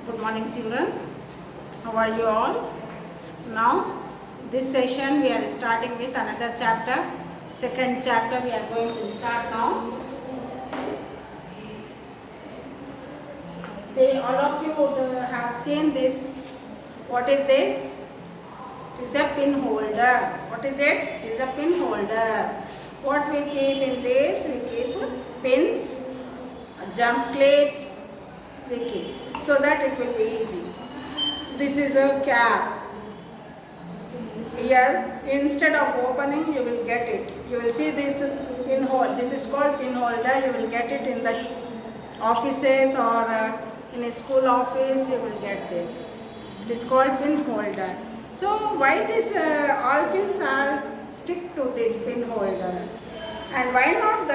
Good morning, children. How are you all? Now, this session we are starting with another chapter. Second chapter we are going to start now. See, all of you have seen this. What is this? It is a pin holder. What is it? It is a pin holder. What we keep in this? We keep pins, jump clips, we keep so that it will be easy. This is a cap. Here, instead of opening, you will get it. You will see this pin holder. This is called pin holder. You will get it in the offices or in a school office. You will get this. It is called pin holder. So why this all pins are stick to this pin holder, and why not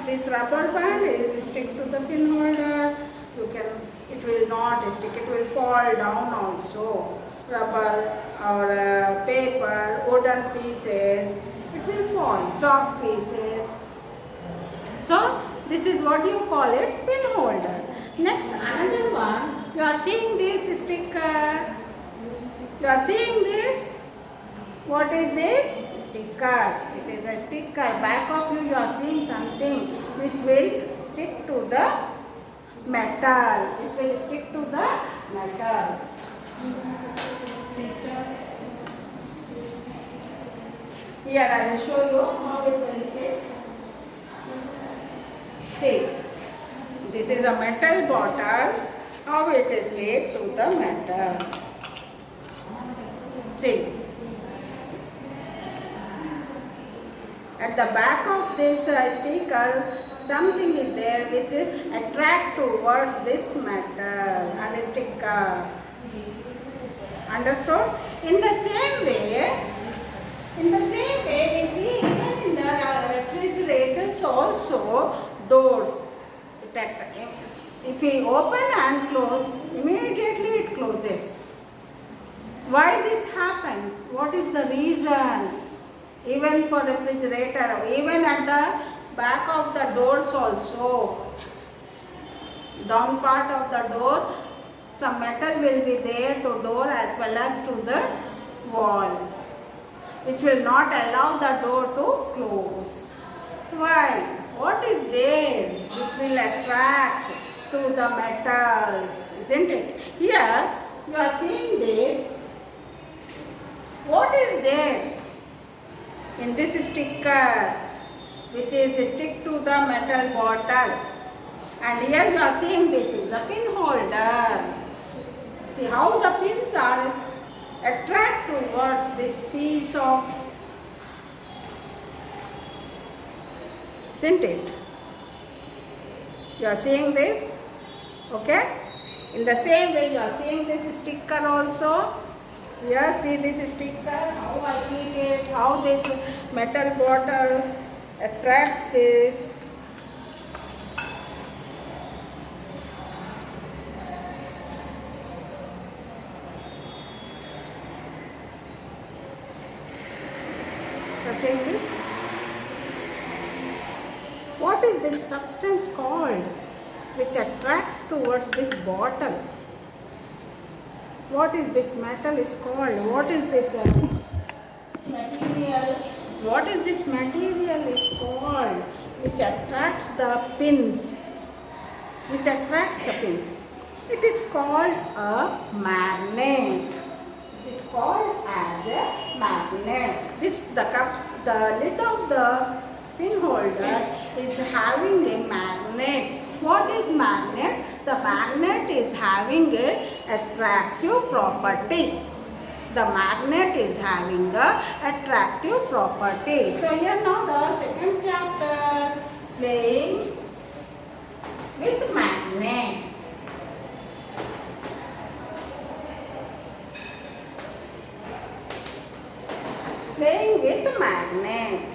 this rubber band is stick to the pin holder? It will not stick. It will fall down also. Rubber or paper, wooden pieces, it will fall, chalk pieces. So this is what you call it, pin holder. Next, another one, you are seeing this sticker. You are seeing this. What is this? Sticker. It is a sticker. Back of you are seeing something which will stick to the metal. It will stick to the metal. Here I will show you how it will stick. See, this is a metal bottle. How it is stick to the metal. See, at the back of this sticker, something is there which attract towards this metal and sticker. Understood? In the same way, we see even in the refrigerators also doors. If we open and close, immediately it closes. Why this happens? What is the reason? Even for refrigerator, even at the back of the doors also, down part of the door, some metal will be there to door as well as to the wall, which will not allow the door to close. Why? What is there which will attract to the metals, isn't it? Here you are seeing this. What is there in this sticker which is stick to the metal bottle? And here you are seeing this is a pin holder. See how the pins are attract towards this piece of, isn't it? You are seeing this, okay? In the same way you are seeing this sticker also. Here see this sticker, how I keep it, how this metal bottle attracts this. Seeing this? What is this substance called which attracts towards this bottle? What is this metal is called? What is this material? What is this material is called which attracts the pins? Which attracts the pins? It is called a magnet. It is called as a magnet. The lid of the pin holder is having a magnet. What is magnet? The magnet is having a attractive property. The magnet is having a attractive property. So here now the second chapter, playing with magnet. Playing with magnet.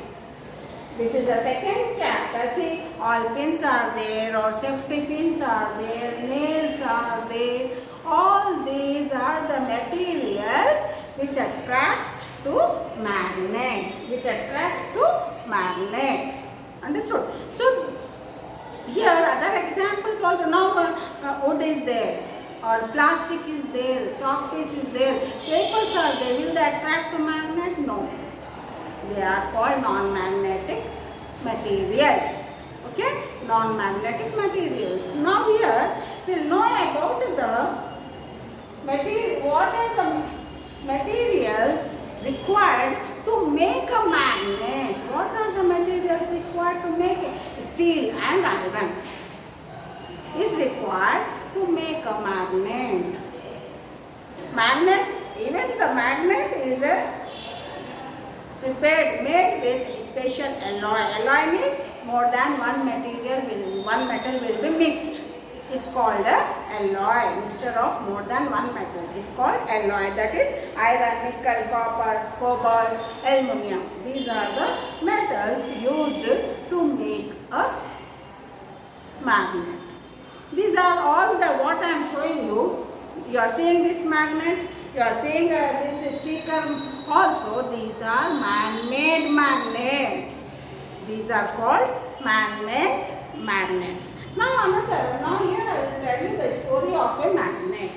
This is the second chapter. See, all pins are there, or safety pins are there, nails are there. All these are the materials which attracts to magnet. Understood? So here other examples also. Now wood is there. or plastic is there, chalk piece is there, papers are there, will they attract to magnet? No. They are called non-magnetic materials. Okay, non-magnetic materials. Now here we will know about the material. What are the materials required to make a magnet? What are the materials required to make it? Steel and iron is required to make a magnet. Even the magnet is made with special alloy. Alloy means more than one metal will be mixed. It's called a alloy. Mixture of more than one metal is called alloy. That is iron, nickel, copper, cobalt, aluminum. These are the metals used to make a magnet. These are all the what I am showing you. You are seeing this magnet. You are seeing this sticker also. These are man-made magnets. These are called man-made magnets. Now here I will tell you the story of a magnet.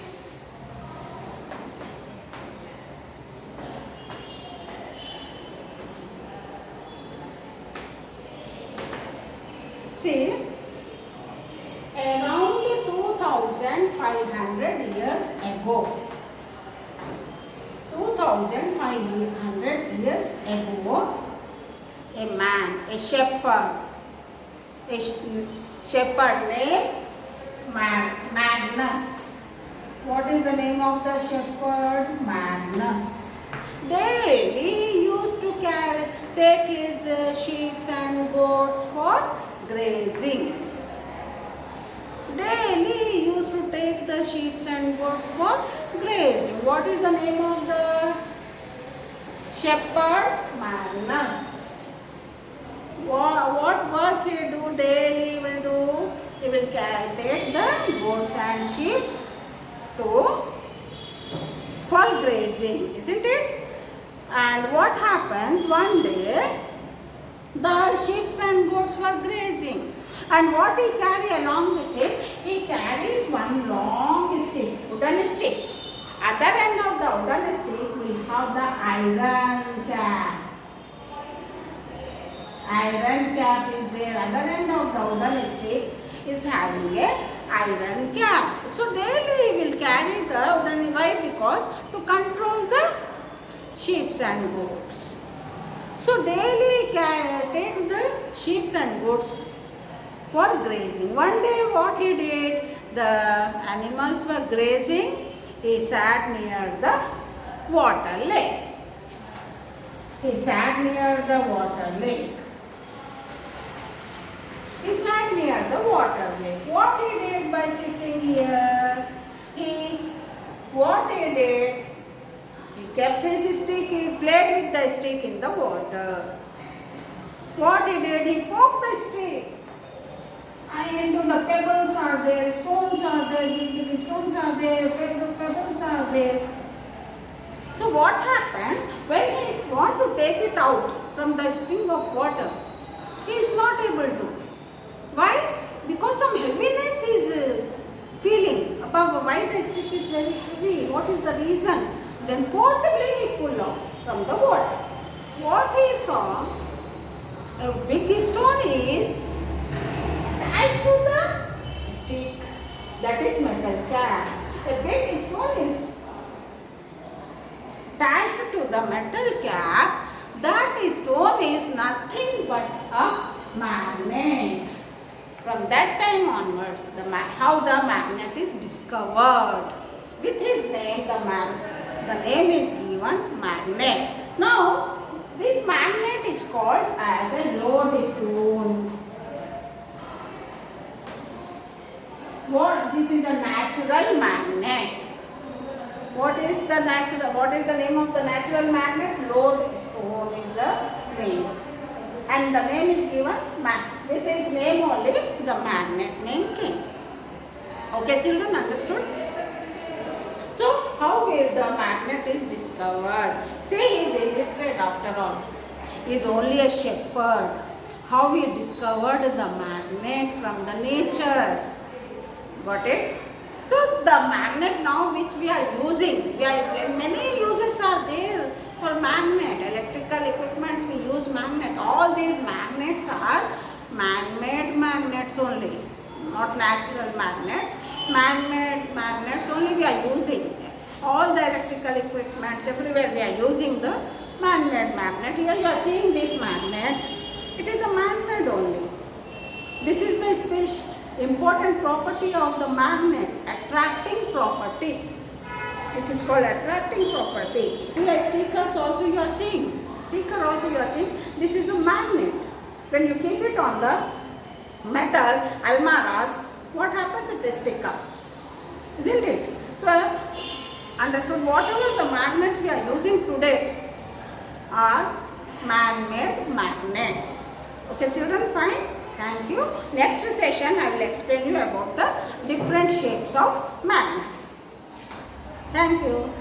See, around 2500 years ago, 2500 years ago, a man, a shepherd named Magnus. What is the name of the shepherd? Magnus. Daily he used to take his sheep and goats for grazing. Daily he used to take the sheep and goats for grazing. What is the name of the shepherd? Magnus. What work he do daily? He will do. He will take the goats and sheep for grazing, isn't it? And what happens one day? The sheep and goats were grazing. And what he carry along with him? He carries one long stick, wooden stick. Other end of the wooden stick we have the iron cap. Iron cap is there. Other end of the wooden stick is having a iron cap. So daily he will carry the wooden. Why? Because to control the sheep and goats. So daily he takes the sheep and goats for grazing. One day what he did, the animals were grazing. He sat near the water lake. He sat near the water lake. He sat near the water lake. What he did by sitting here? What he did? He kept his stick. He played with the stick in the water. What he did? He poked the stick. And the pebbles are there, stones are there, big stones are there, pebbles are there. So what happened when he want to take it out from the spring of water? He is not able to. Why? Because some heaviness is feeling above. Why the stick is very heavy? What is the reason? Then forcibly he pulled out from the water. What he saw, a big stone is tied to the stick, that is metal cap. A big stone is attached to the metal cap. That stone is nothing but a magnet. From that time onwards, how the magnet is discovered. With his name, the name is given magnet. Now, this magnet is called as a lodestone. This is a natural magnet. What is the name of the natural magnet? Lodestone is the name. And the name is given with his name only, the magnet name came. Okay, children, understood? So, how the magnet is discovered? Say he is illiterate after all. He is only a shepherd. How he discovered the magnet from the nature? Got it? So the magnet now which we are using, many uses are there for magnet. Electrical equipments we use magnet. All these magnets are man-made magnets only, not natural magnets. Man-made magnets only we are using. All the electrical equipments everywhere we are using the man-made magnet. Here you are seeing this magnet. It is a man-made only. This is the important property of the magnet, attracting property. This is called attracting property. Like stickers also you are seeing. Sticker also you are seeing. This is a magnet. When you keep it on the metal almaras, what happens? It will stick up. Isn't it? So, understood, whatever the magnets we are using today are man-made magnets. Okay children, fine. Thank you. Next session I will explain you about the different shapes of magnets. Thank you.